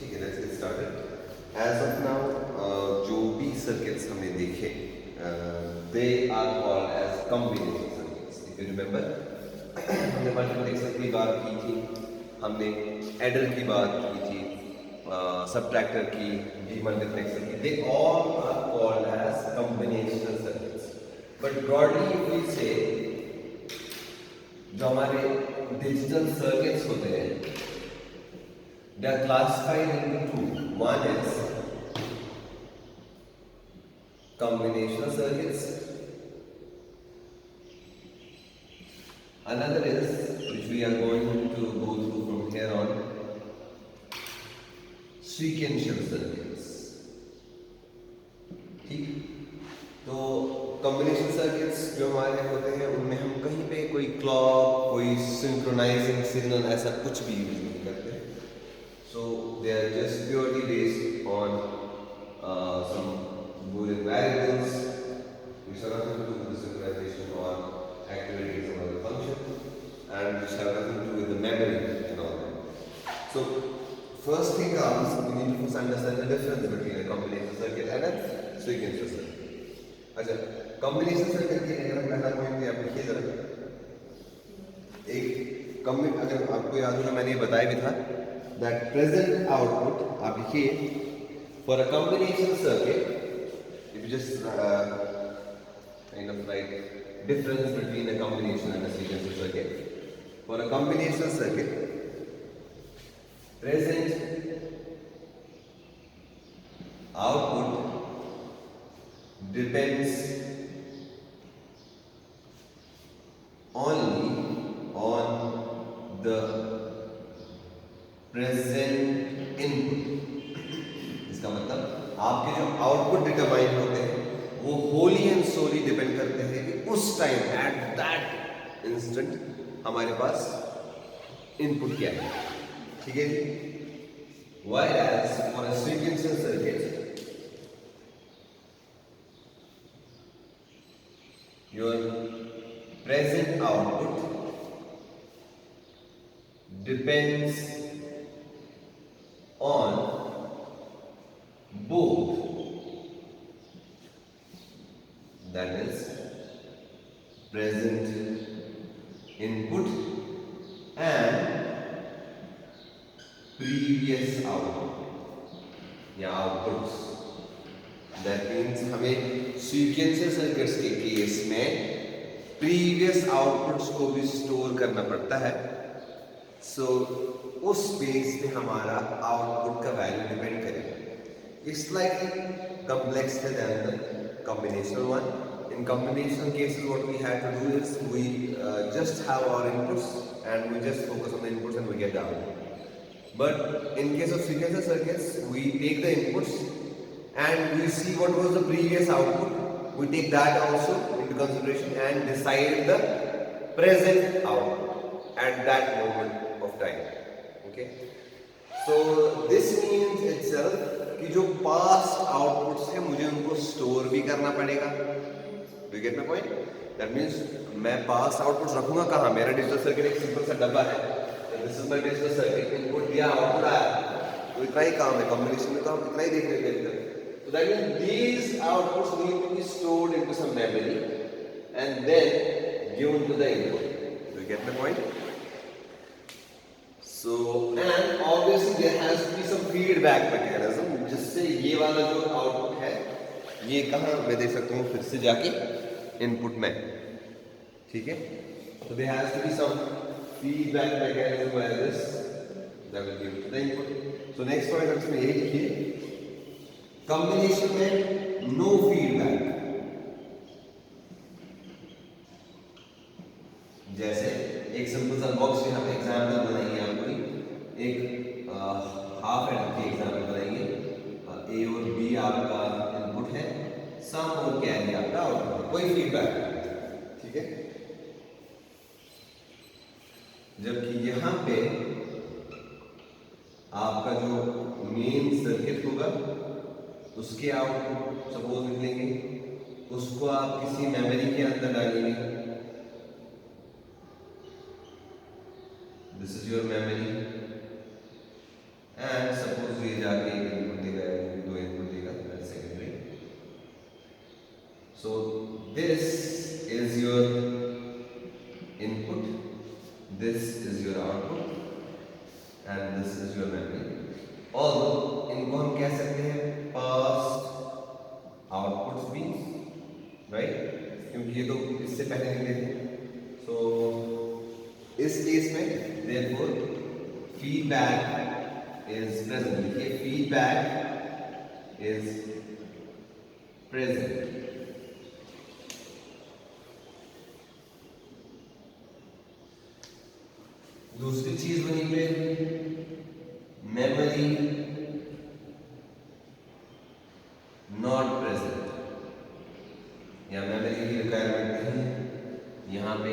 ठीक है, let's get started. As of now जो भी सर्किट्स हमने देखे they are called as combination circuits. If you remember हमने मल्टीप्लेक्सर की बात की थी, हमने एडर की बात की थी, सबट्रैक्टर की, डीमल्टीप्लेक्सर की, they all are called as combinational circuits. But broadly if we say जो हमारे डिजिटल सर्किट्स होते हैं they are classified into two. One is combinational circuits, another is, which we are going to go through from here on, sequential circuits. ठीक, तो combination circuits जो हमारे होते हैं उनमें हम कहीं पे कोई क्लॉक, कोई सिंक्रोनाइजिंग सिग्नल ऐसा कुछ भी यूज नहीं करते। So they are just purely based on some Boolean variables which are nothing to do with the synchronization or activities of the function, and which have nothing to do with the memory and all that. So first thing comes, we need to first understand the difference between a combination circuit and a sequential circuit. अच्छा, combination circuit की अगर हम पहला point यहाँ पे लिखिए जरा, एक अगर आपको याद होगा मैंने ये बताया भी था that present output, आप लिखिए, for a combination circuit, if you just kind of write difference between a combination and a sequential circuit. For a combination circuit, present output depends only on the present input. इसका मतलब आपके जो output determine होते हैं वो Holi and Soli depend करते हैं कि उस टाइम एट दैट इंस्टेंट हमारे पास इनपुट क्या है। ठीक है जी। Whereas for a sequential circuit, your present output depends on both, that is present input and previous output या outputs. That means हमें sequential circuits के केस में previous outputs को भी स्टोर करना पड़ता है। So उस बेस पे हमारा आउटपुट का वैल्यू डिपेंड करेगा। इट्स लाइक कॉम्प्लेक्स है then the combinational one. In combinational cases what we have to do is we just have our inputs and we just focus on the inputs and we get the output. But in case of sequential circuits we take the inputs and we see what was the previous output, we take that also into consideration and decide the present output at that moment of time. Okay, so this means itself कि जो past outputs है मुझे उनको store भी करना पड़ेगा। Do you get my point? That means मैं past outputs रखूँगा कहाँ? मेरा digital circuit एक simple सा डब्बा है। This is my digital circuit, input दिया, output आया। तो इतना ही काम है, combination में तो हम इतना ही देखने के लिए। So that means these outputs need to be stored into some memory and then given to the input. Do you get my point? So, and obviously there has to be some feedback mechanism जिससे ये वाला जो output है ये कहाँ मैं दे सकता हूँ फिर से जाके इनपुट में। ठीक है, so there has to be some feedback mechanism where this that will give to the input. So next point इसमें यही लिखिए, combination में no feedback। जैसे एक सिंपल सा बॉक्स यहाँ पे एग्जाम्पल बनाएंगे, आपको एक हाफ एंड की एग्जाम्पल बनाएंगे। ए और बी आपका इनपुट है, सम और कैरी आपका आउटपुट है, कोई फीडबैक नहीं। ठीक है, जबकि यहाँ पे आपका जो मेन सर्किट होगा उसके आउटपुट सपोज निकलेंगे, उसको आप किसी मेमोरी के अंदर डालेंगे। This is your memory and suppose we and this is your memory. और इनको हम कह सकते हैं पास्ट आउटपुट्स भी, राइट, क्योंकि ये तो इससे पहले निकले थे। सो इस केस में देयरफॉर फीडबैक इज प्रेजेंट। देखिए फीडबैक इज प्रेजेंट। दूसरी चीज बनी पे मेमोरी नॉट प्रेजेंट, या मेमोरी की रिक्वायरमेंट नहीं है। यहां पे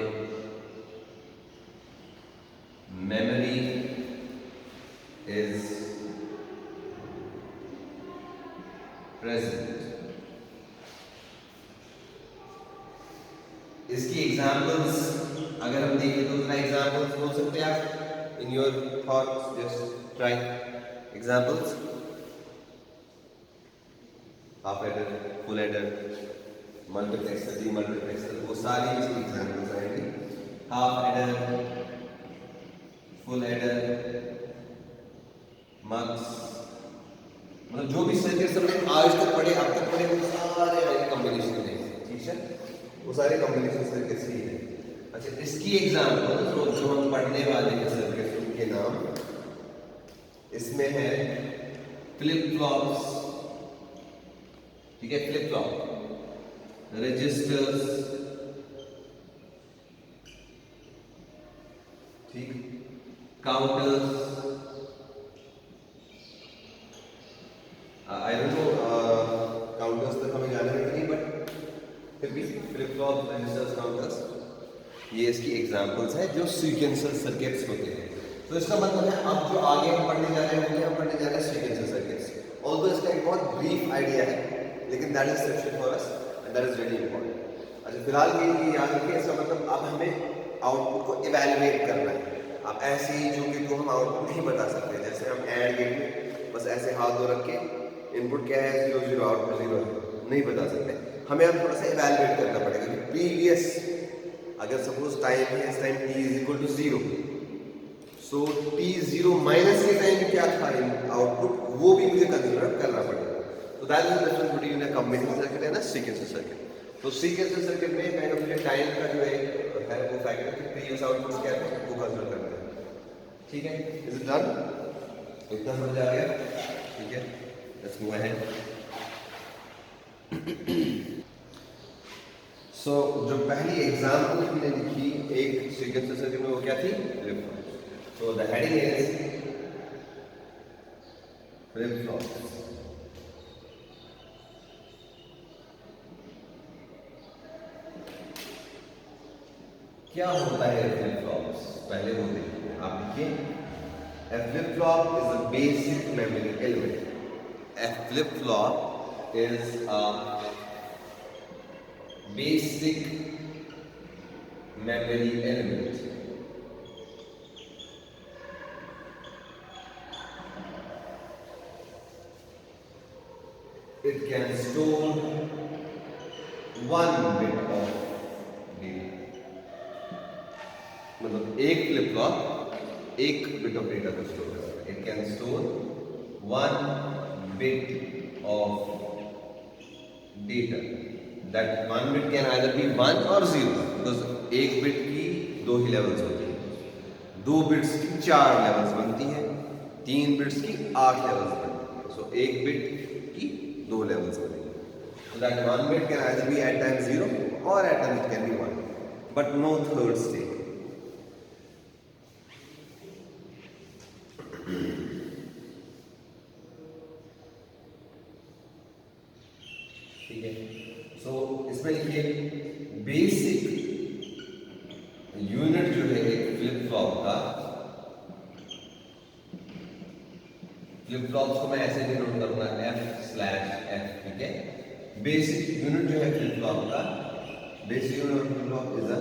मेमोरी इज प्रेजेंट। इसकी एग्जांपल्स अगर हम देखें तो उतना एग्जांपल्स हो सकते हैं आप in your thoughts, just try examples. Half adder, full adder, multiplexer, demultiplexer, वो सारी इसकी एग्जांपल्स आएंगी। हाफ एडर, फुल एडर, मक्स, मतलब जो भी सर्किट हमने आज तक पढ़े, अब तक पढ़े, वो सारे कॉम्बिनेशन है, ठीक है, वो सारे कॉम्बिनेशन सर्किट्स ही है। अच्छा, इसकी एग्जांपल जो हम पढ़ने वाले हैं सर्किट, उनके नाम इसमें है फ्लिप फ्लॉप्स, ठीक है, फ्लिप फ्लॉप, रजिस्टर्स, ठीक, counters, I don't know counters तक हमें जाना है कि नहीं, बट फिर भी फ्लिप फ्लॉप, रजिस्टर्स, काउंटर्स, ये इसकी एग्जांपल्स है जो सीक्वेंशियल सर्किट्स होते हैं। तो इसका मतलब है अब जो आगे हम पढ़ने जा रहे हैं, हम पढ़ने जा रहे हैं सीक्वेंशियल सर्किट्स। ऑल्दो इसका एक बहुत ब्रीफ आइडिया है, लेकिन that is sufficient for us and that is very important. अच्छा, फिलहाल ये याद रखिए, इसका मतलब अब हमें आउटपुट को इवैल्यूएट करना है। अब ऐसे ही जो कि तो हम आउटपुट नहीं बता सकते, जैसे हम ऐड गेट में बस ऐसे हाथ दो रख के इनपुट क्या है 0 0 आउटपुट 0 नहीं बता सकते। हमें अब थोड़ा सा इवैल्यूएट करना पड़ेगा कि प्रीवियस, अगर सपोज टाइम है इस time t is equal to 0, so t0 minus के टाइम क्या था आउटपुट, वो भी मुझे कंसीडर करना पड़ेगा। तो that is the difference between a combination circuit and a sequential circuit. तो सीक्वेंशियल सर्किट में काइंड ऑफ मुझे टाइम का जो है वो फैक्टर कि प्रीवियस आउटपुट क्या था वो कंसीडर करना है, ठीक है। Is it done? इतना समझ आ गया? ठीक है, लेट्स मूव अहेड। सो जो पहली एग्जाम्पल हमने लिखी एक सीक्वेंशियल सर्किट में, वो क्या थी? Flip flop. So the heading is flip flop. क्या होता है फ्लिप फ्लॉप्स? पहले वो देखिए, आप लिखिए a flip flop is a basic memory element। a flip flop is a basic memory element। it can store one bit of data। मतलब एक फ्लिप फ्लॉप एक बिट ऑफ डेटा को स्टोर करता है। It can store one bit of data. That one bit can either be 1 और 0, because एक bit की दो ही लेवल्स होती हैं, 2 बिट्स की 4 लेवल्स बनती हैं, 3 बिट्स की 8 लेवल्स बनती हैं। सो एक बिट की 2 लेवल्स बनेंगे। So that one bit can either be at time 0 और at time it can be 1, but no third state. ठीक है, सो इसमें लिखिए बेसिक यूनिट जो है फ्लिप फ्लॉप का, फ्लिप फ्लॉप्स को मैं ऐसे डिनोट करूंगा f/f, ठीक है। बेसिक यूनिट जो है फ्लिप फ्लॉप का, basic unit of flip flop is a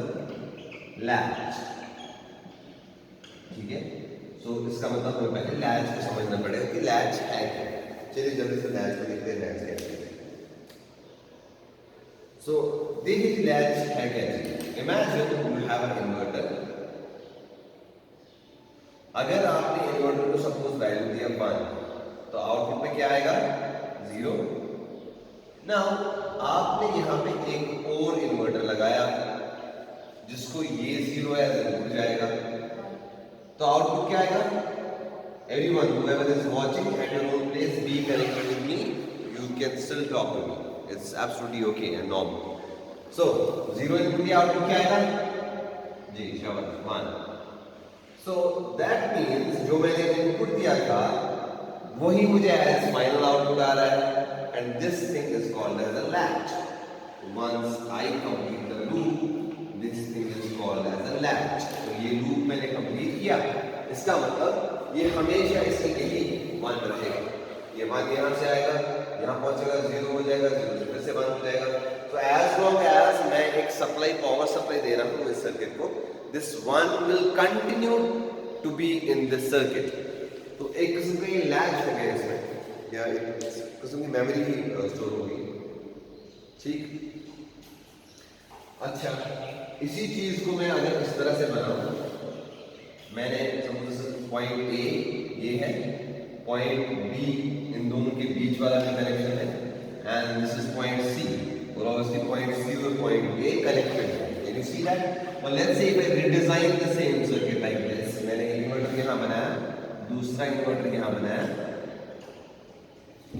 latch, ठीक है। सो इसका मतलब हमें पहले लैच को समझना पड़ेगा कि लैच है क्या। चलिए जल्दी से लैच को देखते हैं, लैच क्या है। सो देखिए लैच है क्या चीज। Imagine you have an inverter, अगर आपने इन्वर्टर को सपोज वैल्यू दिया 1 तो आउटपुट में क्या आएगा 0। नाउ आपने यहाँ पे एक और इन्वर्टर लगाया जिसको ये 0 एज इनपुट जाएगा तो आउटपुट क्या आएगा। Everyone, whoever is watching at your own place, be connected with me. You can still talk to me. It's absolutely okay and normal. So 0 input दिया आउटपुट क्या आएगा जी शाबाश 1। So that means जो मैंने इनपुट दिया था वही मुझे एज फाइनल आउटपुट आ रहा है and this thing is called as a latch. Once I complete the loop, this thing is called as a latch. तो ये लूप मैंने कंप्लीट किया, इसका मतलब ये हमेशा इसके यही 1 रहेगा। ये 1 यहाँ से आएगा, यहाँ पहुंचेगा 0 हो जाएगा, 0 से फिर से 1 हो जाएगा। तो एज लॉन्ग एज मैं एक सप्लाई पावर सप्लाई दे रहा हूँ इस सर्किट को, this 1 will continue to be in this circuit. तो एक किस्म का ये लैच हो गया इसमें, या एक किस्म की मेमोरी ही स्टोर होगी। ठीक, अच्छा इसी चीज को मैं अगर इस तरह से बनाऊं, मैंने पॉइंट ए ये है, पॉइंट बी इन दोनों के बीच वाला भी कनेक्शन है, and this is point C, और ऑब्वियसली पॉइंट सी और पॉइंट ए कनेक्टेड है। Can you see that? और let's say if I redesign the same circuit like this, मैंने इन्वर्टर यहाँ बनाया, दूसरा इन्वर्टर यहाँ बनाया,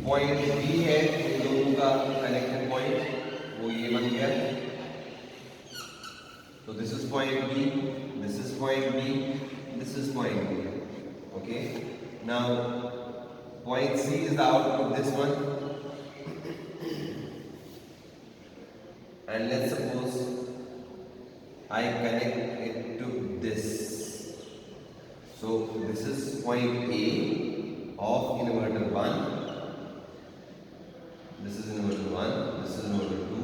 पॉइंट बी है इन दोनों का कनेक्टेड पॉइंट, वो ये बन गया। So this is point B, this is point B, this is point B. Okay. Now point C is the output of this one, and let's suppose I connect it to this. So this is point A of inverter 1. This is inverter 1. This is inverter 2.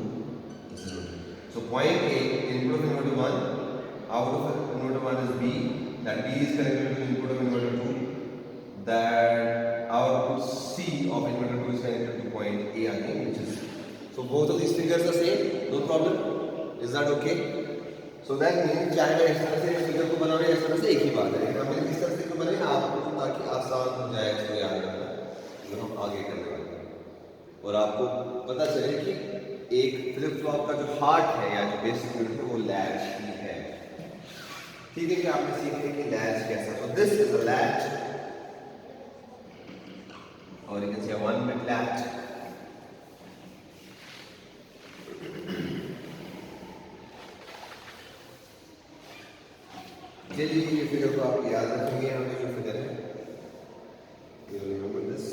This is inverter 2. So point A, input of inverter 1, out of inverter 1 is B, that B is connected to input of inverter 2, that output C of inverter 2 is connected to point A again, which is, so both of these figures are same, no problem, is that okay? So that means चाहे मैं इस तरह से इस figure को बनाऊँ या इस तरह से एक ही बात है, हम इस तरह से क्यों बनाएं आपको, ताकि आसान हो जाए इसको याद रखना जो हम आगे करने वाले हैं, और आपको पता चले कि एक फ्लिप फ्लॉप का जो हार्ट है या जो बेसिक यूनिट है वो लैच ही है। ठीक है कि आपने सीखे कि लैच कैसा, तो दिस इज अ लैच, और you can say 1 bit latch. चलिए ये फिगर को आप याद रखेंगे, यहाँ पे जो फिगर है यू रिमेंबर दिस।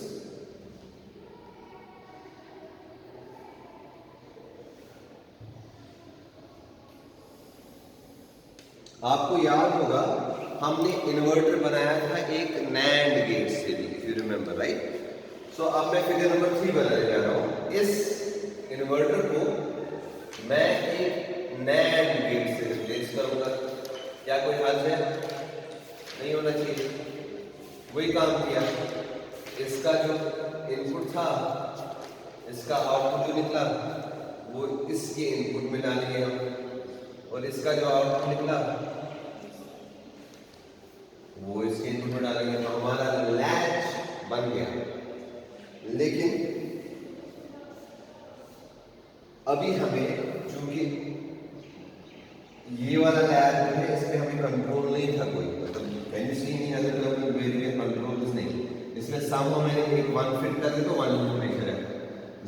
आपको याद होगा हमने इन्वर्टर बनाया था एक नैंड गेट से भी, इफ यू रिमेंबर राइट। सो अब मैं फिगर नंबर 3 बनाने जा रहा हूँ। इस इन्वर्टर को मैं एक नैंड गेट से रिप्लेस करूंगा। क्या कोई हर्ज है? नहीं होना चाहिए। वही काम किया, इसका जो इनपुट था, इसका आउटपुट जो निकला वो इसके इनपुट में डालेंगे हम, और इसका जो आउटपुट निकला वो इसके इनपुट में डालेंगे, तो हमारा लैच बन गया। लेकिन अभी हमें चूंकि ये वाला लैच जो है इसमें हमें कंट्रोल नहीं था कोई, मतलब कैन यू सी नहीं अदर डेवलपमेंट वेरिएबल कंट्रोल नहीं, इसमें सम मैंने एक 1 फिट कर दिया तो 1 इन्फॉर्मेशन है,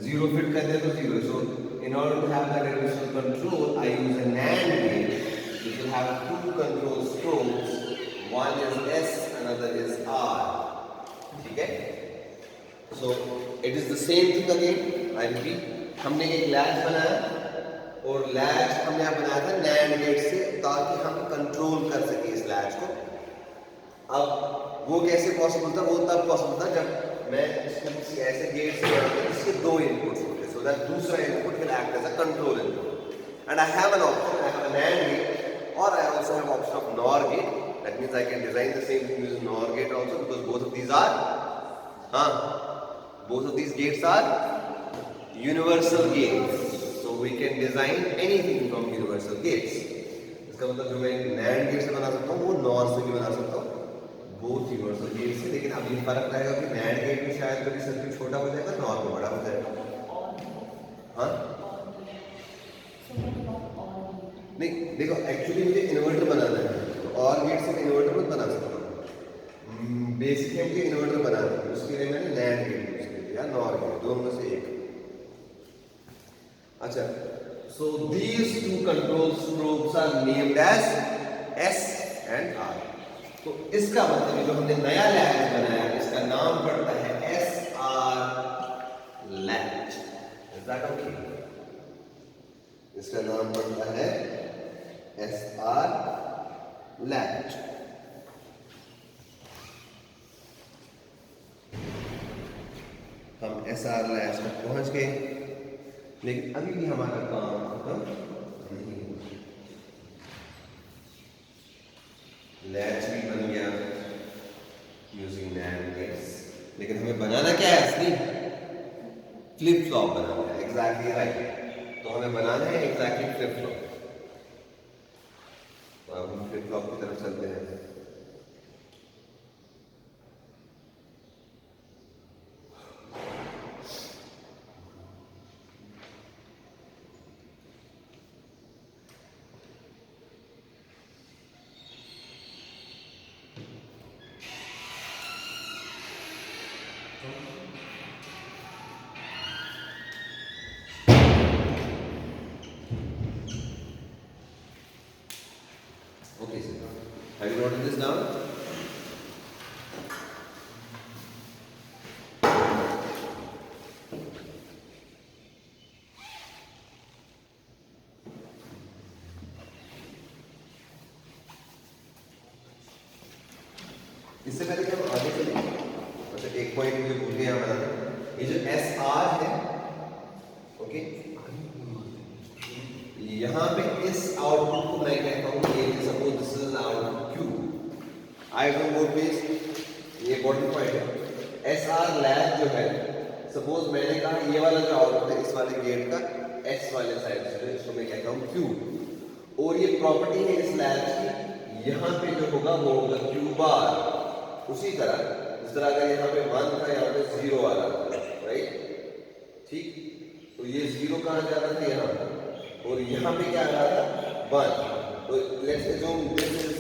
0 फिट कर दिया तो 0। सो in order to have that additional control, I use a NAND gate which will have 2 control strokes, one is S, another is R. ठीक है? So it is the same thing again. I repeat, हमने एक latch बनाया, और latch हमने यहाँ बनाया था NAND गेट से, ताकि हम कंट्रोल कर सके इस लैच को। अब वो कैसे पॉसिबल था? वो तब पॉसिबल था जब मैं इसको किसी ऐसे गेट से इसके 2 इनपुट्स होते, so that दूसरा input will act as a control input, and I have an option, I have an AND gate, or I also have option of NOR gate. That means I can design the same thing using NOR gate also, because both of these are both of these gates are universal gates, so we can design anything from universal gates. इसका मतलब जो मैं NAND gate से बना सकता हूँ वो NOR से भी बना सकता हूँ, बोथ यूनिवर्सल गेट से, लेकिन अब ये फर्क रहेगा कि नैंड गेट में शायद कभी सर्किट छोटा हो जाएगा, नॉर में बड़ा हो जाएगा। हाँ नहीं देखो, एक्चुअली मुझे इन्वर्टर बनाना है, तो और गेट से मैं इन्वर्टर मत बना सकता हूँ। बेसिकली मुझे इन्वर्टर बनाना है, उसके लिए मैंने नैंड गेट यूज कर दिया, नॉर गेट, दोनों में से एक। अच्छा, so these two control probes are named as S and R. तो इसका मतलब जो हमने नया लैच बनाया इसका नाम पड़ता है SR latch. Is that okay? इसका नाम पड़ता है SR लैच। हम SR लैच तक पहुंच गए, लेकिन अभी भी हमारा काम खत्म नहीं हुआ। लैच भी बन गया यूजिंग नैंड गेट्स, लेकिन हमें बनाना क्या है असली? फ्लिप फ्लॉप बनाना है। एग्जैक्टली राइट, तो हमें बनाना है एग्जैक्टली फ्लिप फ्लॉप। तो अब हम फ्लिप फ्लॉप की तरफ चलते हैं। Okay, sir. Have you noted this down? इससे पहले कि हम आगे चलें, अच्छा एक पॉइंट मुझे भूल गया बताना, ये जो SR है, ओके, यहाँ पे इस आउटपुट को मैं कहता हूँ ये, suppose this is output Q। I don't know please, ये इंपॉर्टेंट पॉइंट है। SR लैच जो है, सपोज मैंने कहा ये वाला जो आउटपुट है इस वाले गेट का X वाले साइड से, इसको मैं कहता हूँ Q, और ये प्रॉपर्टी है इस लैच की, यहाँ पे जो होगा वो होगा Q बार। उसी तरह जिस तरह अगर यहाँ पे 1 था, यहाँ पे 0 आ रहा था, राइट, ठीक, तो ये 0 कहाँ जा रहा था? यहाँ, और यहाँ पे क्या आ रहा था? 1। तो let's assume this is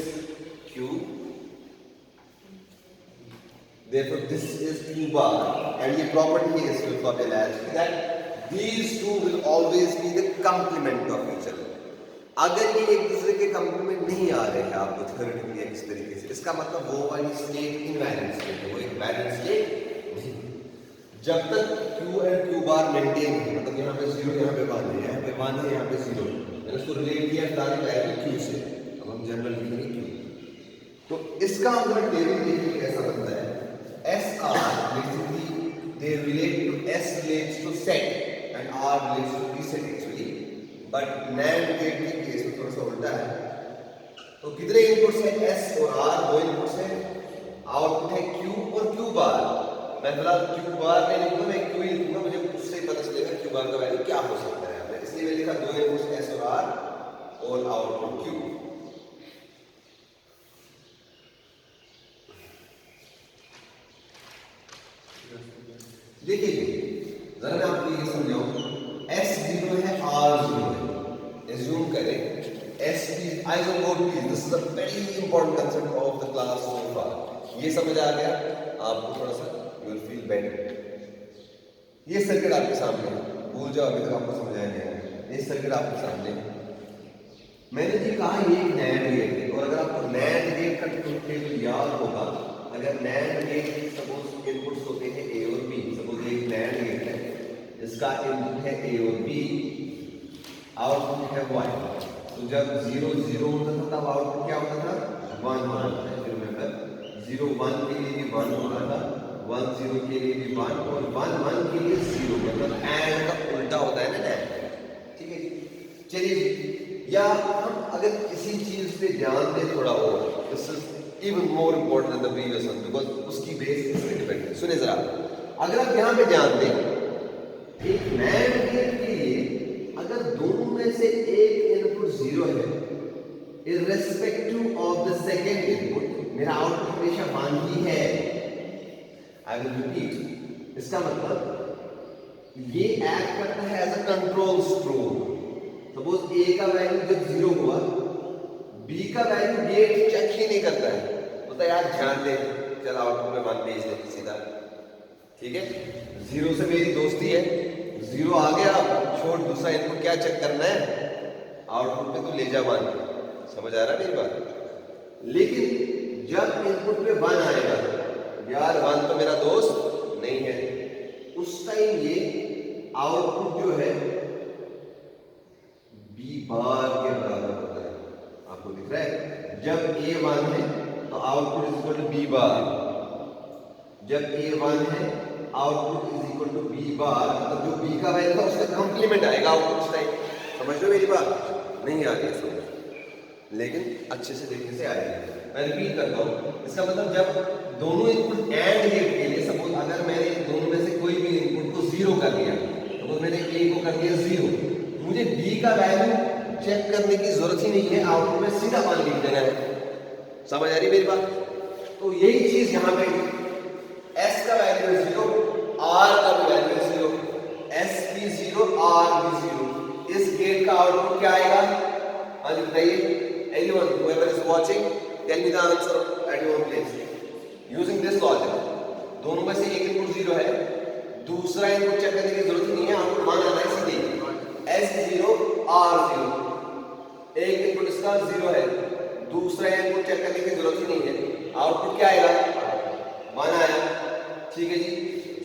Q, therefore this is Q bar, and ये प्रॉपर्टी है इस फ्लिप फ्लॉप लैच की, that these two will always be the complement of each other। अगर ये एक दूसरे के कंप्लीमेंट नहीं आ रहे हैं आपको थ्योरेटिकली इस तरीके से, इसका मतलब वो वाली स्टेट इनवैलिड स्टेट है, वो एक वैलिड स्टेट नहीं। जब तक Q and Q bar maintain है, मतलब यहाँ पे 0, यहाँ पे 1 है, यहाँ पे 1 है, यहाँ पे 0, मैंने उसको रिलेट किया डायरेक्ट Q से, अब हम जनरल लिखेंगे Q। तो इसका हम जरा टेबल देखिए कैसा बनता है। SR basically they relate to S relates to set and R relates to reset actually, but NAND gate के केस में थोड़ा सा उल्टा है। तो कितने इनपुट्स हैं? S और R, दो इनपुट्स हैं, आउटपुट है Q और Q बार। मैं फिलहाल Q बार नहीं लिखूंगा, मैं Q ही लिखूंगा, मुझे उससे ही पता चलेगा Q बार का वैल्यू क्या हो सकता है, इसलिए मैं लिखा दो इनपुट्स S और R और आउटपुट Q। देखिए जरा मैं आपको ये समझाऊं, S0 है, R0 है, एज्यूम करें S is isomorphism, this is a very important concept of the class so far। ये समझ आ गया आपको थोड़ा सा, you will feel better। ये सर्किट आपके सामने है, भूल जाओ अभी तक आपको समझाया नहीं है, ये सर्किट आपके सामने है। मैंने जी कहा ये एक नैंड गेट है, और अगर आपको नैंड गेट का टेबल याद होगा, अगर नैंड गेट सपोज इनपुट्स होते हैं A और B, सपोज एक नैंड गेट है, इसका इनपुट है A और B, आउटपुट है Y। तो जब 0 0 होता था तब आउटपुट क्या होता था? 1 होता था। रिमेंबर 0 1 के लिए भी 1 होता था, 1 0 के लिए भी 1, और 1 1 के लिए 0, मतलब एंड का उल्टा होता है ना नैंड। ठीक है, चलिए, या हम अगर किसी चीज पे ध्यान दें थोड़ा और, this is even more important than the previous one, because उसकी बेस इस पे डिपेंड है। सुनिए जरा, अगर आप यहाँ पे ध्यान दें, एक नैंड गेट के लिए अगर दोनों में से एक इनपुट 0 है, irrespective of the second input, मेरा आउटपुट हमेशा 1 ही है। आई विल रिपीट, इसका मतलब ये एक्ट करता है as a control stroke. Suppose A का वैल्यू जब 0 हुआ, बी का वैल्यू गेट चेक ही नहीं करता है, तो यार ध्यान दे, चल आउटपुट में 1 भेज दे सीधा, ठीक है। 0 से मेरी दोस्ती है, 0 आ गया, छोड़, दूसरा इनपुट क्या चेक करना है, आउटपुट में तो ले जा 1। समझ आ रहा है मेरी बात। लेकिन जब इनपुट में 1 आएगा, यार 1 तो मेरा दोस्त नहीं है, उस टाइम ये आउटपुट जो है बी बार के बराबर होता है। आपको दिख रहा है, जब ए 1 है तो output is equal to B bar, जब ए 1 है output is equal to B bar, मतलब जो बी का वैल्यू था उसका कंप्लीमेंट आएगा आउटपुट टाइम। समझ लो मेरी बात, नहीं आ रही है समझ, लेकिन अच्छे से देखने से आएगी। मैं रिपीट करता हूँ, इसका मतलब जब दोनों इनपुट एंड गेट के लिए, सपोज अगर मैंने दोनों में से कोई भी इनपुट को 0 कर दिया, सपोज मैंने ए को कर दिया 0, मुझे बी का वैल्यू चेक करने की जरूरत ही नहीं है, आउटपुट में सीधा 1 लिख देना है। समझ आ रही मेरी बात। तो यही चीज यहाँ पे एस का वैल्यू 0, आर का भी वैल्यू 0, एस भी 0, आर भी 0, इस गेट का आउटपुट क्या आएगा? हाँ जी बताइए। Anyone, whoever is watching, tell me the answer at your own place. Using this logic, दोनों में से एक इनपुट 0 है, दूसरा इनपुट चेक करने की जरूरत ही नहीं है, आउटपुट 1 आना है सीधे। S 0, R 0, एक इनपुट इसका 0 है, दूसरा इनपुट चेक करने की जरूरत ही नहीं है, आउटपुट क्या आएगा? 1 आया, ठीक है जी।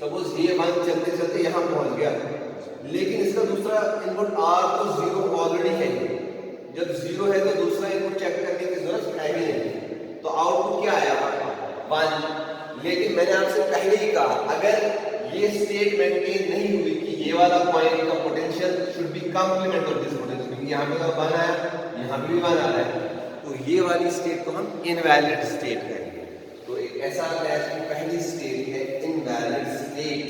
सपोज ये 1 चलते चलते यहाँ पहुंच गया, लेकिन इसका दूसरा इनपुट R तो 0 ऑलरेडी है, जब 0 है तो दूसरा इनपुट चेक करने की जरूरत है ही नहीं, तो आउटपुट क्या आया? 1। लेकिन मैंने आपसे पहले ही कहा, अगर ये स्टेट मेंटेन नहीं हुई कि ये वाला पॉइंट का potential should be complement of this potential, क्योंकि यहाँ पे तो 1 आया, यहाँ पे भी 1 आ रहा है, तो ये वाली स्टेट को हम इनवैलिड स्टेट कहेंगे। तो एक ऐसा मैच की पहली स्टेट है इनवैलिड स्टेट।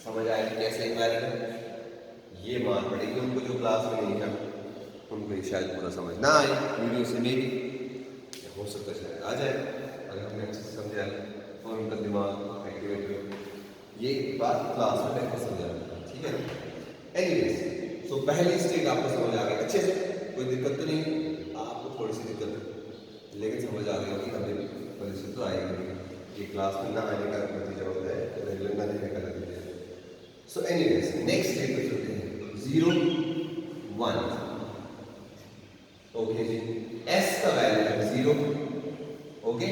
समझ आया कि कैसे इनवैलिड है? ये मान पड़ेगी उनको जो क्लास में नहीं है, उनको शायद पूरा समझ ना आए वीडियो से, मेरी हो सकता है शायद आ जाए अगर हमने अच्छे से समझा और उनका दिमाग एक्टिवेट हो, ये बात क्लास में बैठ के समझा, ठीक है ना। एनीवेज, सो पहली स्टेट आपको समझ आ गई अच्छे से, कोई दिक्कत तो नहीं, आपको थोड़ी सी दिक्कत है लेकिन समझ आ गई कि हमें परिस्थिति तो आएगी, ये क्लास में ना आने का नतीजा होता है, रेगुलर ना लेने का नतीजा। सो एनीवेज, नेक्स्ट स्टेट पे चलते हैं, 0 1। ओके जी, S का वैल्यू है 0, ओके,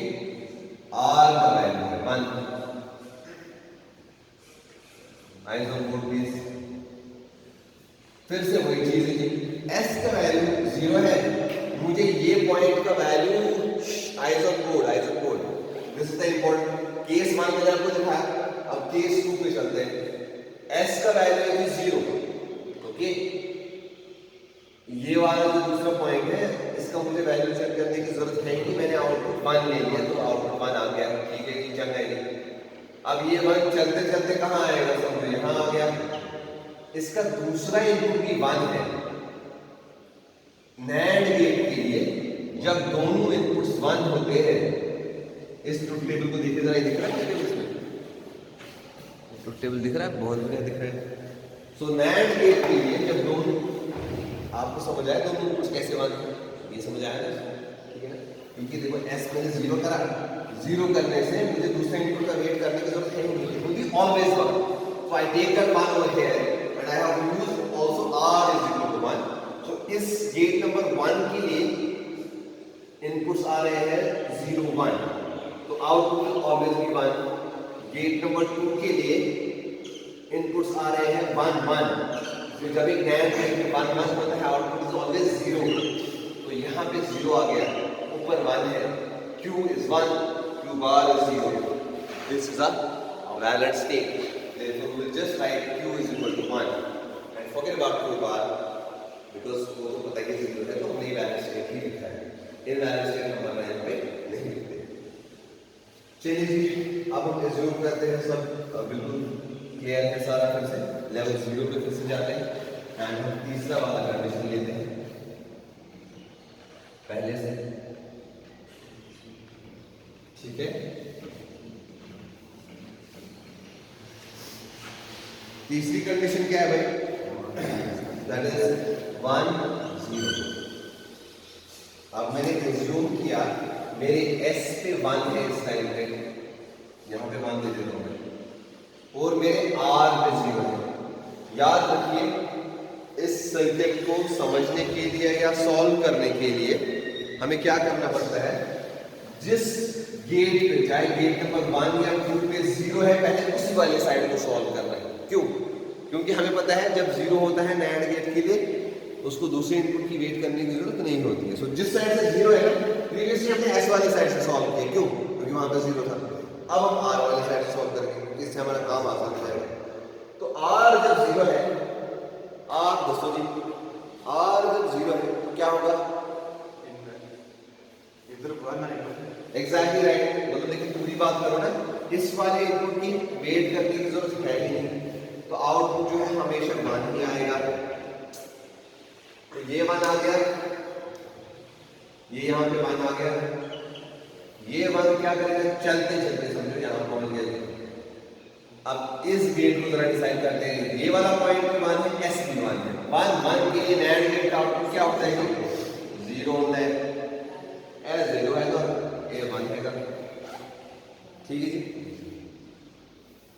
R का वैल्यू है 1। Eyes on board please. फिर से वही चीज है जी, S का वैल्यू 0 है, मुझे ये पॉइंट का value, eyes on board, eyes on board, this is the important case 1 मैंने आपको दिखाया, अब केस 2 पे चलते हैं। S का वैल्यू है 0, ओके, ये वाला जो दूसरा पॉइंट है इसका मुझे वैल्यू चेक करने की जरूरत है कि मैंने आउटपुट 1 ले लिया, तो आउटपुट 1 आ गया, ठीक है जी, चल गया। अब ये 1 चलते चलते कहाँ आएगा? समझो यहाँ आ गया, इसका दूसरा इनपुट भी 1 है। नैंड गेट के लिए जब दोनों इनपुट्स 1 होते हैं, इस ट्रुथ टेबल को देखिए जरा, दिख रहा है इसमें ट्रुथ टेबल दिख रहा है, बहुत बढ़िया दिख रहा है। सो नैंड गेट के लिए जब दोनों, आपको समझ आया दोनों इनपुट्स कैसे 1 है? ये समझ आया ना, ठीक है ना, क्योंकि देखो S मैंने 0 करा, 0 करने से मुझे दूसरे इनपुट का वेट करने की जरूरत है नहीं, क्योंकि always 1, so I take that 1 over here and I have used also R is equal to 1। So इस गेट नंबर 1 के लिए इनपुट्स आ रहे हैं 0 1, तो output will always be 1। Gate number 2 के लिए इनपुट्स आ रहे हैं 1 1, तो जब एक नैंड गेट में 1 1 होता है, आउटपुट इज ऑलवेज 0, तो यहाँ पे 0 आ गया, ऊपर 1 है, Q is 1, Q bar is 0. This is a valid state. Therefore, we will just write Q is equal to 1 and forget about Q bar because वो तो पता है कि 0 है, तो हमने valid state ही लिखा है, invalid state हम यहाँ पे नहीं लिखते। चलिए जी, अब हम assume करते हैं सब बिल्कुल क्लियर है सारा, फिर से लेवल 0 पे फिर से जाते हैं एंड हम तीसरा वाला कंडीशन लेते हैं पहले से। ठीक है, तीसरी कंडीशन क्या है भाई, दैट इज 1 0। अब मैंने एज्यूम किया मेरे S पे 1 है इस टाइम पे, यहाँ पे 1 दे देता हूँ मैं, और मेरे R पे 0 है। याद रखिए इस सर्किट को समझने के लिए या सॉल्व करने के लिए हमें क्या करना पड़ता है, जिस गेट पे, चाहे गेट नंबर 1 या 2 पे 0 है, पहले उसी वाले साइड को सॉल्व करना है। क्यों? क्योंकि हमें पता है जब 0 होता है नैंड गेट के लिए, उसको दूसरे इनपुट की वेट करने की जरूरत नहीं होती है। सो जिस साइड से 0 है ना, प्रीवियसली हमने S वाली साइड से सॉल्व किया, क्यों? क्योंकि वहां पे 0 था। अब हम R वाली साइड से सॉल्व करेंगे क्योंकि इससे हमारा काम आसान हो जाएगा। तो R जब 0 है, आप दोस्तों जी, R जब 0 है तो क्या होगा, एग्जैक्टली राइट। मतलब देखिए पूरी बात करो ना, इस वाले इनपुट की वेट करने की जरूरत है ही नहीं, तो आउटपुट जो है हमेशा 1 ही आएगा। तो ये 1 आ गया, ये यहाँ पे 1 आ गया, ये 1 क्या करेगा, चलते चलते समझो यहाँ पहुंच गया। अब इस गेट को जरा डिसाइड करते हैं, ये वाला पॉइंट 1 है, S भी 1 है, 1 1 के लिए नैंड गेट का आउटपुट क्या होता है, 0 होता है। S 0 है तो A 1 है, ठीक है जी।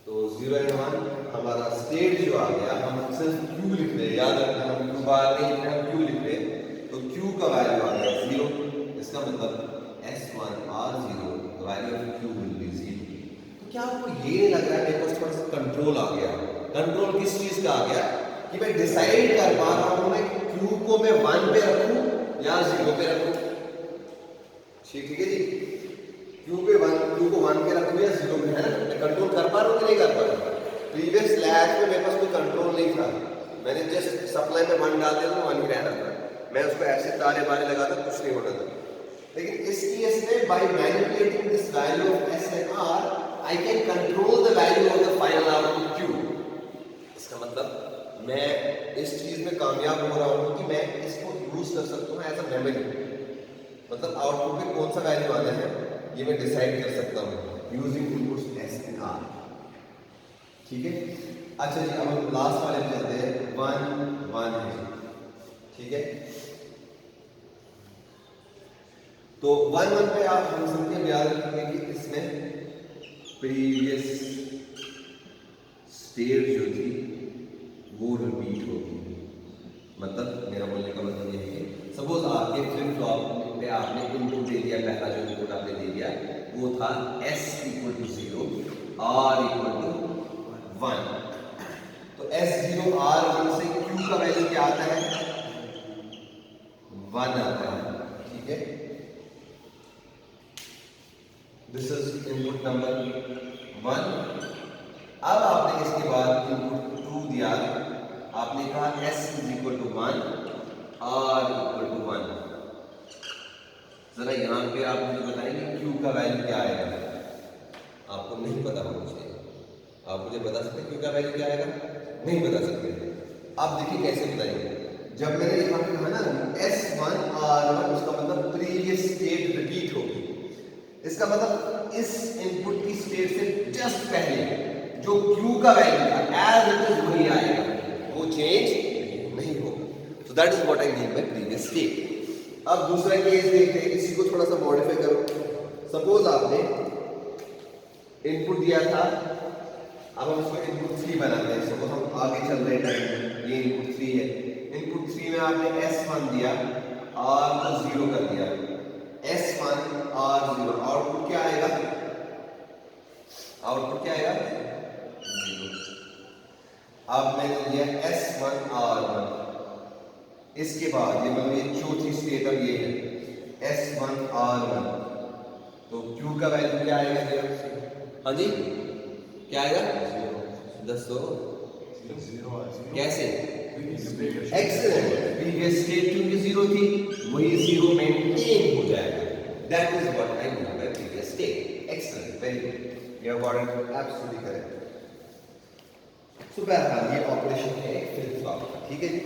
तो 0 एंड 1 हमारा स्टेट जो आ गया, हम सिर्फ Q लिख रहे हैं, याद रखना हम Q बार नहीं लिख रहे, हम Q लिख रहे हैं। तो Q का वैल्यू आ गया 0, इसका मतलब S1 R0, the value of Q will be 0। तो क्या आपको ये लग रहा है मेरे पास थोड़ा सा कंट्रोल आ गया? कंट्रोल किस चीज का आ गया कि मैं डिसाइड कर पा रहा हूं मैं Q को मैं 1 पे रखूं या 0 पे रखूं। ठीक है जी, Q को 1 पे रखूं या 0 पे, है ना? मैं कंट्रोल कर पा रहा हूं कि नहीं कर पा रहा हूं? प्रीवियस लैब में मेरे पास कोई कंट्रोल नहीं था, मैंने जस्ट सप्लाई में 1 डाल दिया तो 1 ही रहना था, मैं उसको ऐसे तारे बारे लगाता कुछ नहीं होता था। लेकिन इस केस में by manipulating this value of S and R I can control the value of the final output Q। इसका मतलब मैं इस चीज में कामयाब हो रहा हूं कि मैं इसको यूज कर सकता हूं एज अ मेमोरी, मतलब आउटपुट में कौन सा वैल्यू आना है ये मैं डिसाइड कर सकता हूं using inputs S and R। ठीक है, अच्छा जी, अब हम लास्ट वाले पे चलते हैं, 1 1 है, ठीक है। तो 1 1 पे आप हम सबके याद रखेंगे कि इसमें प्रीवियस स्टेट जो थी वो रिपीट होगी। मतलब मेरा बोलने का मतलब ये है कि सपोज आपके फ्लिप फ्लॉप पे आपने इनपुट दे दिया, पहला जो इनपुट आपने दे दिया वो था S = 0, R = 1। तो S0 R1 से Q का वैल्यू क्या आता है, 1 आता है, ठीक है। This is input number 1। अब आपने इसके बाद इनपुट 2 दिया, आपने कहा S = 1, R = 1। जरा यहां पे आप मुझे बताएंगे Q का वैल्यू क्या आएगा? आपको नहीं पता होना चाहिए, आप मुझे बता सकते हैं Q का वैल्यू क्या आएगा? नहीं बता सकते। आप देखिए कैसे बताएंगे। जब मैंने यहाँ पे कहा ना S1 R1, उसका मतलब प्रीवियस स्टेट रिपीट होगी। इसका मतलब इस इनपुट की स्टेट से जस्ट पहले जो Q का वैल्यू था एज इट इज वही आएगा, वो चेंज नहीं होगा। So that is what I mean by previous state. अब दूसरा केस देखते हैं, इसी को थोड़ा सा मॉडिफाई करो। सपोज आपने इनपुट दिया था, अब हम इसको इनपुट 3 बनाते हैं। सपोज हम आगे चल रहे हैं, ये इनपुट 3 है, इनपुट 3 में आपने S1 दिया, R को 0 कर दिया, S1 R0, आउटपुट क्या आएगा? आउटपुट क्या आएगा? 0। अब मैंने दिया S1 R1, इसके बाद ये मतलब ये चौथी स्टेट अब ये है S1 R1, तो Q का वैल्यू क्या आएगा? हाँ जी, क्या आएगा? दसो कैसे? एक्सीलेंट, प्रीवियस स्टेट क्योंकि 0 थी, वही 0 मेंटेन हो जाएगा। That is what I mean by previous state. Excellent, very good, you have got it absolutely correct. So बहरहाल ये ऑपरेशन है फ्लिप फ्लॉप का, ठीक है जी।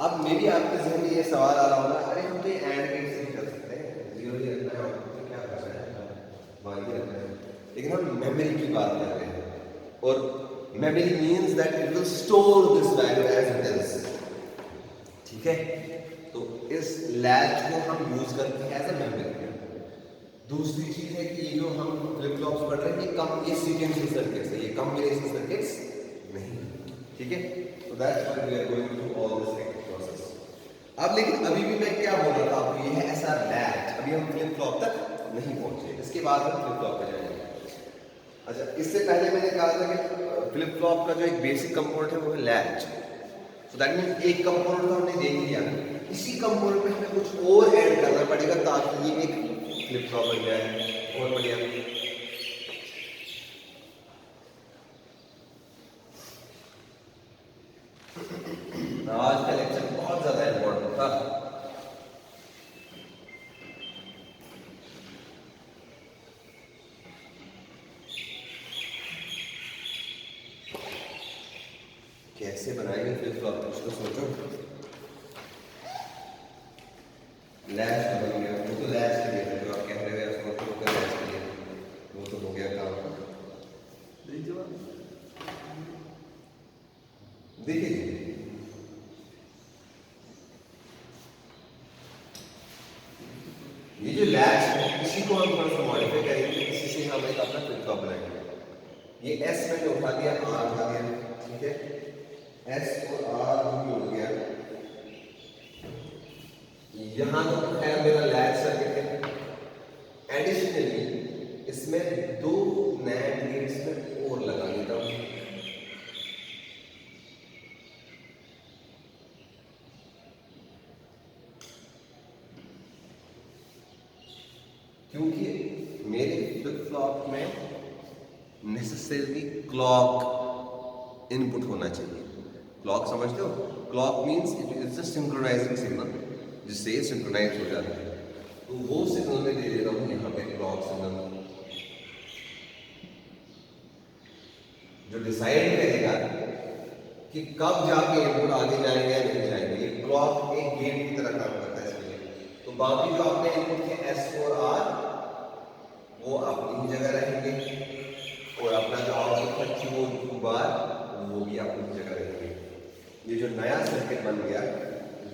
अब मे भी आपके जहन में ये सवाल आ रहा होगा, अरे हम तो ये एंड गेट से ही कर सकते हैं, 0 ही रखना है, क्या कर रहे हैं? लेकिन हम मेमोरी की बात कर रहे हैं, और memory means that it will store this value as it is. ठीक है, तो इस लैच को हम यूज करते हैं एज अ मेमोरी। दूसरी चीज है कि ये जो हम फ्लिप फ्लॉप्स पढ़ रहे हैं ये सीक्वेंशियल सर्किट्स है, ये कॉम्बिनेशन सर्किट्स नहीं। ठीक है, तो that's why we are going through all this circuit process. अब लेकिन अभी भी मैं क्या बोल रहा था आपको, ये है ऐसा लैच, अभी हम फ्लिप फ्लॉप तक नहीं पहुंचे, इसके बाद हम फ्लिप फ्लॉप पे जाएंगे। अच्छा, इससे पहले मैंने कहा था कि फ्लिप फ्लॉप का जो एक बेसिक कंपोनेंट है वो है लैच। सो दैट मीन्स एक कंपोनेंट तो हमने देख लिया, इसी कंपोनेंट में हमें कुछ और ऐड करना पड़ेगा ताकि ये एक फ्लिप फ्लॉप बन जाए। और बढ़िया, आज का लेक्चर बहुत ज्यादा इंपॉर्टेंट था। कैसे बनाएंगे फ्लिप फ्लॉप, कुछ तो सोचो। लैच तो बन गया, वो तो लैच के लिए जो आप कह रहे हो उसको तो लैच के लिए वो तो हो गया काम। देखिए ये जो लैच है इसी को हम थोड़ा सा मॉडिफाई करेंगे, इसी से हम एक अपना फ्लिप फ्लॉप बनाएंगे। ये एस मैंने उठा दिया, आर उठा दिया, ठीक है, एस और आर भी हो गया। यहां तो खैर मेरा लैच सर्किट है। एडिशनली इसमें दो नैंड गेट्स में और लगा देता हूं, क्योंकि मेरे फ्लिप फ्लॉप में नेसेसरी क्लॉक इनपुट होना चाहिए। क्लॉक समझते हो? Clock means it is a synchronising signal, जिससे सिंक्रोनाइज हो जाता है। तो वो सिग्नल में दे देता हूँ यहाँ पे क्लॉक सिग्नल, जो डिसाइड करेगा कि कब जाके इनपुट आगे जाएंगे या नहीं जाएंगे। ये क्लॉक एक गेट की तरह काम करता है इसके लिए। तो बाकी जो आपने इनपुट थे एस और आर वो अपनी ही जगह रहेंगे, और अपना जो आउटपुट है क्यू और क्यू बार वो भी अपनी जगह रहेंगे। ये जो नया सर्किट बन गया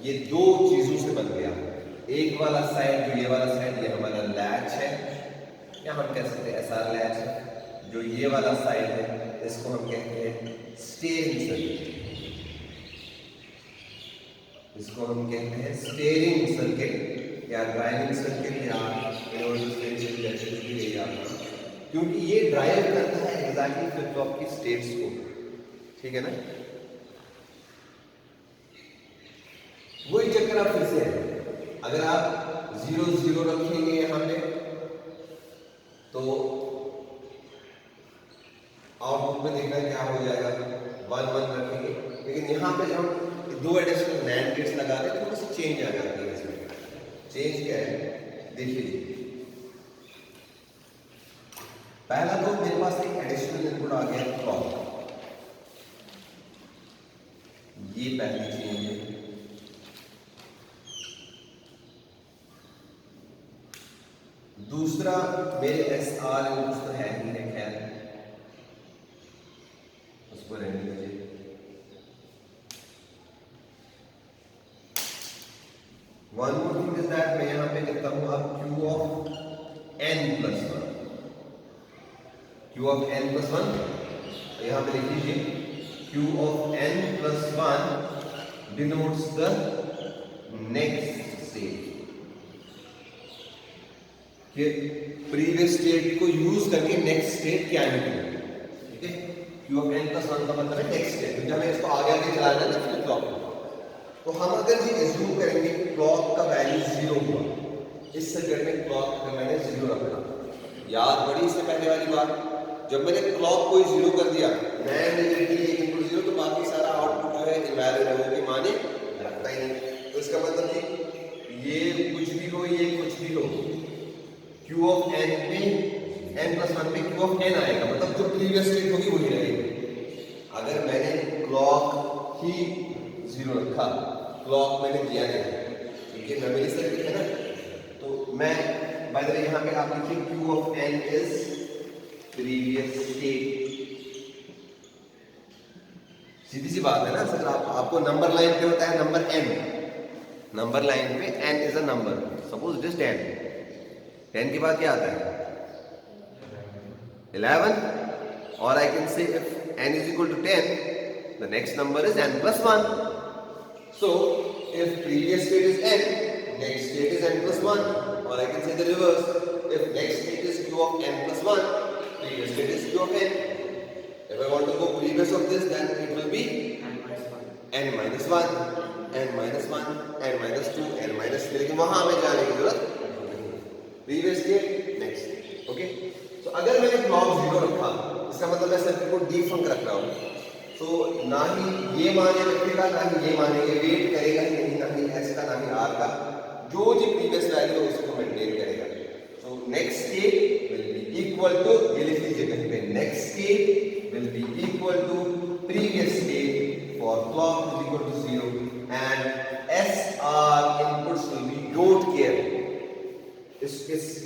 ये दो चीजों से बन गया। एक वाला साइड जो ये वाला साइड ये हमारा लैच है, या हम कह सकते हैं एसआर लैच है। जो ये वाला साइड है इसको हम कहते हैं स्टीयरिंग सर्किट, इसको हम कहते हैं स्टीयरिंग सर्किट या ड्राइविंग सर्किट या क्योंकि ये ड्राइव करता है एग्जैक्टली फ्लिप फ्लॉप की स्टेट्स को। ठीक है ना, वही चक्कर आप फिर से है। अगर आप 0 0 रखेंगे यहां पे तो आउटपुट में देखना क्या हो जाएगा, 1 1 रखेंगे। लेकिन यहाँ पे जब हम दो एडिशनल नैंड गेट्स लगा दें थोड़ी सी चेंज आ जाती है इसमें। चेंज क्या है देखिए, पहला तो मेरे पास एक एडिशनल इनपुट आ गया क्लॉक, ये पहली चेंज है। दूसरा मेरे एस आर इनपुट तो है ही है, खैर उसको रहने दीजिए। One more thing is that मैं यहां पे लिखता हूं अब Q of n plus 1, Q of n plus 1, तो यहां पे लिख लीजिए Q of n plus 1 denotes the next state, कि प्रीवियस स्टेट को यूज करके नेक्स्ट स्टेट क्या निकलेगी। ठीक है, क्यू ऑफ n प्लस 1 का मतलब है नेक्स्ट स्टेट, क्योंकि हमें इसको आगे आगे चलाना है ना फ्लिप फ्लॉप को। तो हम अगर ये एज्यूम करेंगे क्लॉक का वैल्यू 0 हुआ, इस सर्किट में क्लॉक का मैंने 0 रखा, याद पड़ी इससे पहले वाली बात, जब मैंने क्लॉक को 0 कर दिया, नैंड गेट के इनपुट 0, तो बाकी सारा आउटपुट जो है इनवैलिड है, वो के माने रखता ही नहीं। तो इसका मतलब कि ये कुछ भी हो ये कुछ भी हो, Q ऑफ n पे n प्लस 1 पे Q ऑफ n आएगा, मतलब जो प्रीवियस स्टेट होगी वही रहेगी। अगर मैंने क्लॉक ही 0 रखा, क्लॉक मैंने दिया नहीं, क्योंकि मेमोरी सर्किट है ना, तो मैं बाय द वे यहाँ पे आप लिखिए Q ऑफ n इज सी बात है ना सर, आपको नंबर लाइन पे होता है नंबर n, नंबर लाइन पे n is a number, suppose it is 10, 10 के बाद क्या आता है 11, और I can say if n is equal to 10, the next number is n plus 1. So if previous state is n, next state is n plus 1, or I can say the reverse, if next state is q of n plus 1, previous state is q of n. If I want to go previous of this, then it will be n minus 1, n minus 1, n minus 2, n minus 3, लेकिन वहां हमें जाने की जरूरत नहीं, previous state, next state. Okay? So अगर मैंने clock 0 रखा, इसका मतलब मैं सर्किट को डीफंक रख रहा हूँ, तो ना ही ये माने रखेगा ना ही ये माने, ये वेट करेगा ही नहीं, ना ही एस का ना ही आर का, जो जी प्रीवियस वैल्यू है उसको मेंटेन करेगा. So next state will be equal to, ये लिख लीजिए कहीं पे, next state will be equal to previous state for clock is equal to 0 and S R inputs will be don't care. इस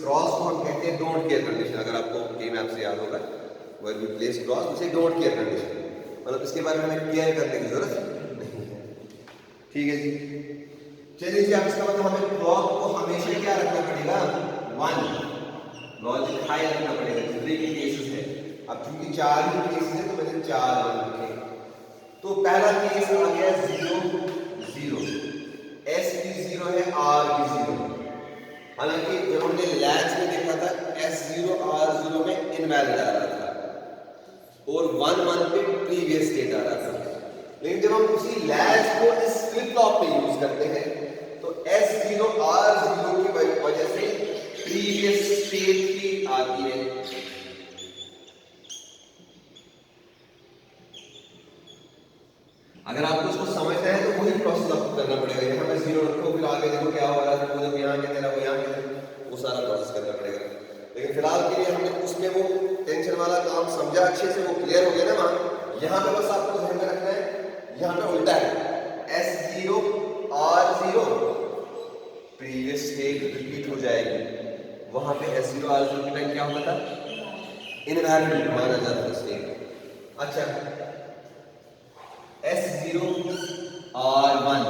cross को हम कहते हैं डोंट केयर कंडीशन. अगर आपको के मैप से याद होगा, वेयर वी प्लेस क्रॉस, उसे डोंट केयर कंडीशन, मतलब इसके बारे में हमें केयर करने की जरूरत नहीं है. ठीक है जी. चलिए जी, अब इसका मतलब हमें क्लॉक को हमेशा क्या रखना पड़ेगा 1, लॉजिक हाई रखना पड़ेगा. जितने भी केसेस है, अब चूंकि 4 ही केसेस है तो मैंने 4 रखे. तो पहला केस आ गया 0 0, एस भी 0 है, आर भी 0 है. हालांकि जब हमने लैच में देखा था S0 R0 में इनवैलिड आ रहा था और 1 1 पे प्रीवियस स्टेट आ रहा था, लेकिन जब हम उसी लैच को इस फ्लिप फ्लॉप पे यूज करते हैं तो S0 R0 की वजह से प्रीवियस स्टेट ही आती है. अगर आपको इसको समझना है तो वही प्रोसेस आपको करना पड़ेगा. यहाँ पे 0 रखो, फिर आगे देखो क्या हो रहा है, वो जब यहाँ के तेरा वो यहाँ के, वो सारा प्रोसेस करना पड़ेगा. लेकिन फिलहाल के लिए हमने उसमें वो टेंशन वाला काम समझा अच्छे से, वो क्लियर हो गया ना वहाँ. यहाँ पे बस आपको ध्यान में रखना है, यहाँ पे उल्टा है, S0 R0 previous state repeat हो जाएगी. वहाँ पे S0 R0 के टाइम क्या होता था, इनवैलिड माना जाता था स्टेट. अच्छा, S0 R1,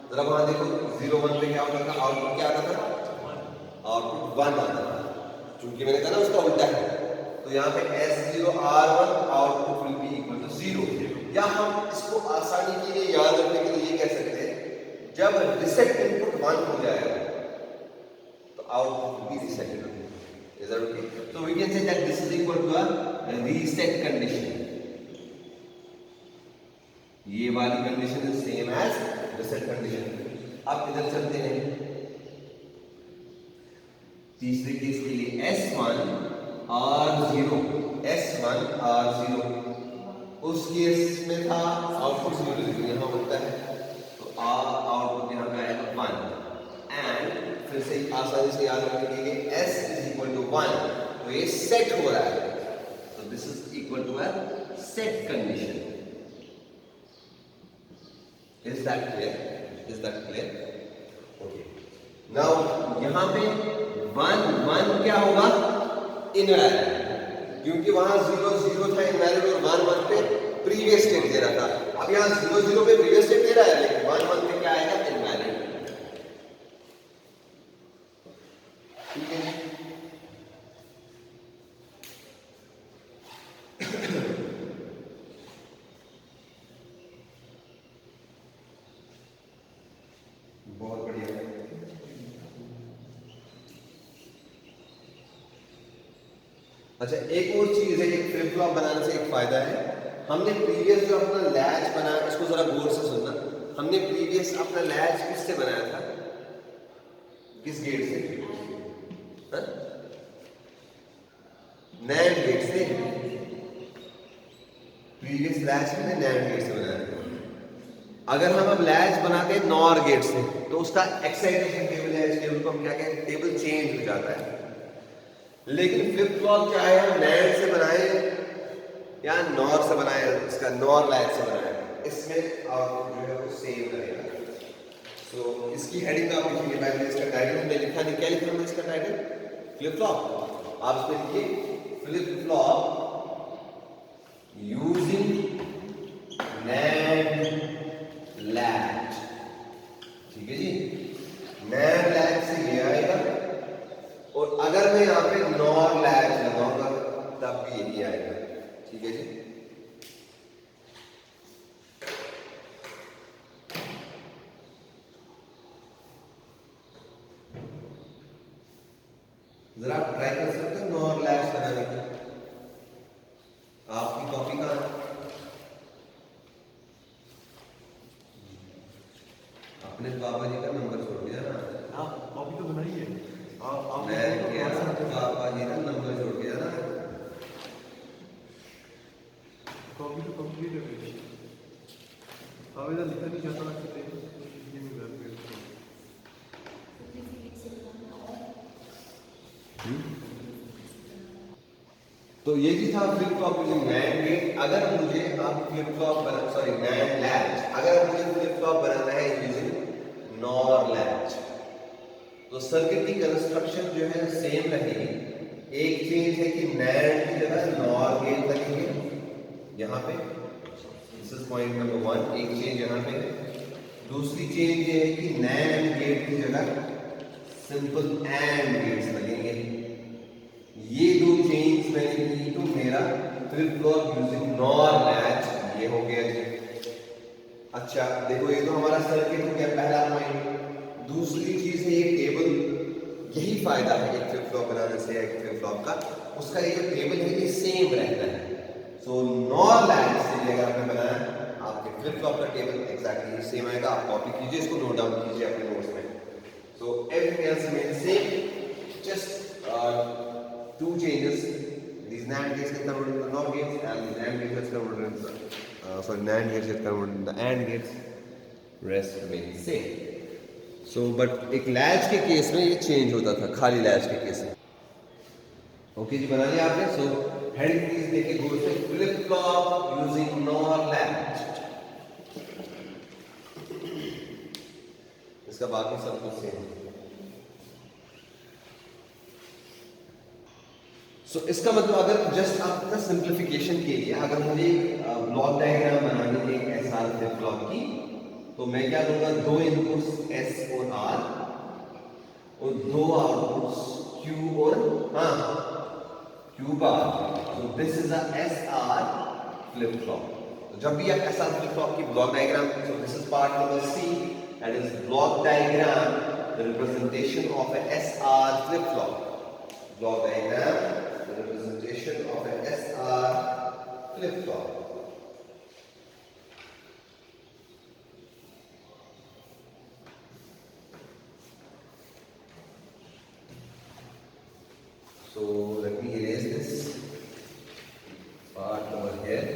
जरा वहां देखो 0 1 पे क्या होता था, आउटपुट क्या आता था, आउटपुट 1 आता था. क्योंकि मैंने कहा ना उसका उल्टा है, तो यहाँ पे S0 R1 output will be equal to 0. या हम इसको आसानी के लिए याद रखने के लिए ये कह सकते हैं, जब रीसेट इनपुट 1 हो जाएगा तो आउटपुट भी रीसेट हो जाएगा. Is that okay? So we can say that this is equal to a reset condition. ये वाली condition is same as reset condition. अब इधर चलते हैं तीसरे केस के लिए, S1 R0, S1 R0, उस केस में था आउटपुट 0 यहाँ होता है, तो आउटपुट यहाँ पे आएगा 1. एंड फिर से आसानी से याद रखने के लिए S इज इक्वल टू 1, तो ये सेट हो रहा है, तो this is equal to a set condition. Is that clear? Is that clear? Okay. Now यहाँ पे 1 1 क्या होगा, इनवैलिड, क्योंकि वहां 0 0 था इनवैलिड और 1 1 पे प्रीवियस स्टेट दे रहा था. अब यहाँ 0 0 पे प्रीवियस स्टेट दे रहा है, लेकिन 1 1 पे क्या आएगा, इनवैलिड. ठीक है. बहुत बढ़िया. अच्छा, एक और चीज है, एक फ्लिप फ्लॉप बनाने से एक फायदा है. हमने प्रीवियस जो अपना लैच बनाया, इसको जरा गौर से सुनना. हमने प्रीवियस अपना लैच किससे बनाया था, किस गेट से, नैंड गेट से. प्रीवियस लैच हमने नैंड गेट से बनाया था. अगर हम अब लैच बनाते हैं नॉर गेट से, तो उसका एक्साइटेशन टेबल है, इस टेबल को हम क्या कहते हैं, टेबल चेंज हो जाता है. लेकिन फ्लिप फ्लॉप क्या है, हम नैंड से बनाए या नॉर से बनाए, इसका नॉर लैच से बनाए, इसमें आउटपुट जो है वो सेम रहेगा. तो इसकी हेडिंग आप लिखेंगे, पहले इसका टाइटल हमने लिखा नहीं, क्या लिखा हमने इसका टाइटल, फ्लिप फ्लॉप. आप इसमें लिखिए फ्लिप फ्लॉप यूजिंग नैंड भी यही आएगा। ठीक है जी, जरा आप ट्राई कर सकते हो नो और लैश बनाने की। आपकी कॉपी कहाँ है? अपने पापा जी का नंबर छोड़ दिया ना। हाँ कॉपी तो बनाई है। मैं कह रहा हूँ पापा जी का नंबर छोड़ दिया ना। कॉपी तो कंप्लीट है मेरी। आवेदन लिखा नहीं जाता ना कितने ये नहीं कर तो ये भी था flip flop using NAND gate. अगर मुझे अब फ्लिप फ्लॉप बना, सॉरी नैंड लैच, अगर मुझे फ्लिप फ्लॉप बनाना है यूजिंग नॉर लैच, तो सर्किट की कंस्ट्रक्शन जो है सेम रहेगी। एक चेंज है कि नैंड की जगह नॉर गेट लगेंगे यहाँ पे, दिस इज पॉइंट नंबर 1। एक चेंज यहाँ पे है। दूसरी चेंज ये है कि नैंड गेट की जगह सिंपल एंड गेट्स लगेंगे। ये दो चेंज मैंने की तो मेरा flip flop using NOR latch ये हो गया जी। अच्छा देखो, ये तो हमारा सर्किट हो गया पहला पॉइंट। दूसरी चीज है ये टेबल। यही फायदा है एक फ्लिप फ्लॉप बनाने से, एक फ्लिप फ्लॉप का, उसका ये जो टेबल है ये सेम रहता है। सो नॉर लैच से अगर आपने बनाया, आपके फ्लिप फ्लॉप का टेबल एग्जैक्टली सेम आएगा। आप कॉपी कीजिए, इसको नोट डाउन कीजिए अपने नोट्स में। So everything else remains same, just two changes. These NAND gates get converted into NOR gates, and the NAND gates get converted into NAND gates get converted into AND gates. Rest remains same. So, but एक latch के case में ये change होता था, खाली latch के case में। Okay जी, बना लिया आपने। सो हेडिंग प्लीज देखिए गौर से, flip flop using NOR latch. इसका बाकी सब कुछ सेम है। सो इसका मतलब अगर जस्ट आपका सिंप्लीफिकेशन के लिए अगर मुझे ब्लॉक डायग्राम बनानी है एक एसआर फ्लिप फ्लॉप की, तो मैं क्या दूंगा, दो इनपुट्स एस और आर और दो आउटपुट्स क्यू और Q bar. So this is a SR flip flop. जब भी आप एसआर फ्लिप फ्लॉप की block diagram, so this is part number C, that is block diagram, the representation of a SR flip flop. Block diagram, the representation of an SR flip-flop. So let me erase this part over here.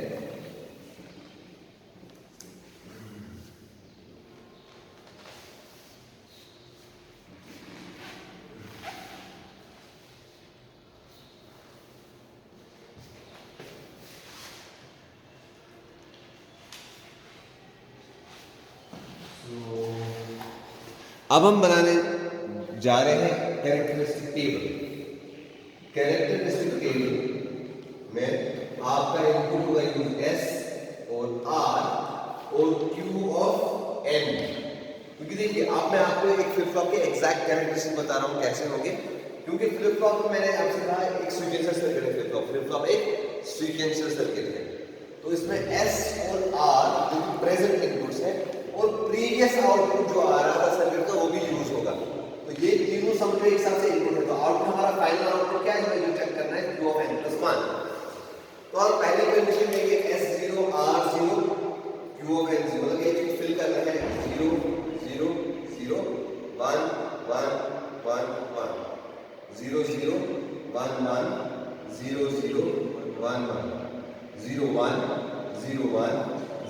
अब हम बनाने जा रहे हैं characteristic table. Characteristic table में आपका input होगा use S और आर और क्यू ऑफ एन। क्योंकि देखिए मैं आपको एक फ्लिप फ्लॉप के एग्जैक्ट कैरेक्टरिस्टिक बता रहा हूं कैसे होंगे, क्योंकि फ्लिप फ्लॉप में मैंने आपसे कहा एक सीक्वेंशियल सर्किट है। फ्लिप फ्लॉप एक सीक्वेंशियल सर्किट है, तो इसमें एस और आर जो प्रेजेंट इनपुट्स है और प्रीवियस आउटपुट जो आ रहा था सर्किट का वो भी यूज होगा। तो ये तीनों समझो एक साथ से इनपुट है, तो आउटपुट हमारा फाइनल आउटपुट क्या है जो चेक करना है, क्यू ऑफ एन प्लस 1। तो हम पहले कंडीशन लेंगे S0 R0 Q of N 0, मतलब ये चीज फिल करना है 0 0 0 1 1 1 1 0 0 1 1 0 0 1 1 0 1 0 1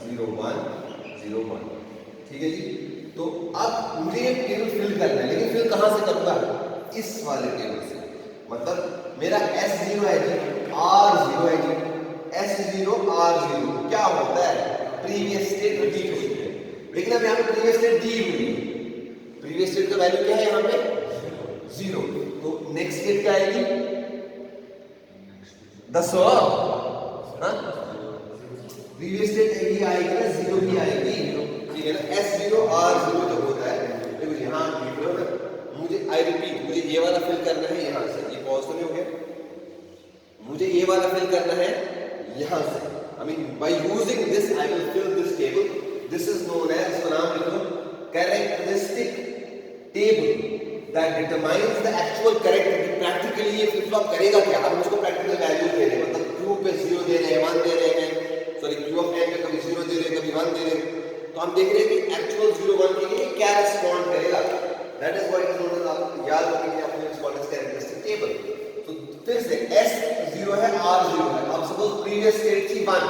0 1 0 1। ठीक है जी। तो अब मुझे ये टेबल फिल करना है, लेकिन फिल कहां से करूंगा, इस वाले टेबल से। मतलब मेरा S0 है जी, R0 है जी, S0 R0 क्या होता है, प्रीवियस स्टेट रिपीट होती है। लेकिन अब यहाँ पे प्रीवियस स्टेट दी हुई है, प्रीवियस स्टेट का वैल्यू क्या है यहाँ पे 0, तो नेक्स्ट स्टेट क्या आएगी 10। प्रीवियस स्टेट यही आएगी ना, 0 ही आएगी। ठीक है ना, S0 R0 जो होता है, देखो यहाँ लिख लो ना, मुझे आई रिपीट, मुझे ये वाला फिल करना है यहाँ से। ये पॉज तो नहीं हो गया, मुझे ये वाला फिल करना है यहां से। I mean by using this I will fill this table. This is known as, इसका नाम लिख लो, characteristic table that determines the actual character. Practically ये फ्लिप फ्लॉप करेगा क्या, हम उसको प्रैक्टिकल वैल्यू दे रहे हैं, मतलब क्यू पे 0 दे रहे हैं, 1 दे रहे हैं, सॉरी क्यू ऑफ n पे कभी 0 दे रहे हैं, कभी 1 दे रहे हैं। तो हम देख रहे हैं कि एक्चुअल 0 1 के लिए क्या रिस्पॉन्ड करेगा। That is what is known as, आप याद रखेंगे अपने रिस्पॉन्ड एज कैरेक्टरिस्टिक टेबल। तो फिर से S 0 है, R 0 है। अब सपोज प्रीवियस स्टेट थी 1,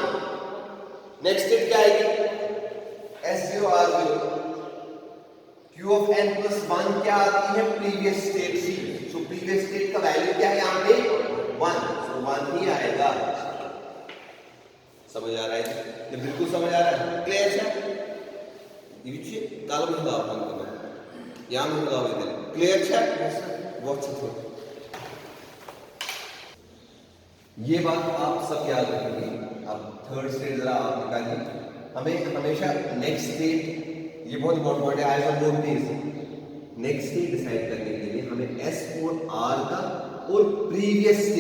नेक्स्ट स्टेट क्या आएगी, S 0 R 0। Q of n plus 1 क्या आती है, प्रीवियस स्टेट थी। सो प्रीवियस स्टेट का वैल्यू क्या है यहाँ पे 1, सो 1 ही आएगा। समझ आ रहा है? ये बिल्कुल समझ आ रहा है, क्लियर है? ये काल में लगाओ, हम करो यहाँ में लगाओ, इधर क्लियर है? बहुत अच्छा। ये बात आप सब याद रखेंगे। अब थर्ड स्टेट जरा आप निकालिए। हमें हमेशा नेक्स्ट स्टेट, ये बहुत इंपॉर्टेंट है, I am notice next state decide करने के लिए हमें S और R का और प्रीवियस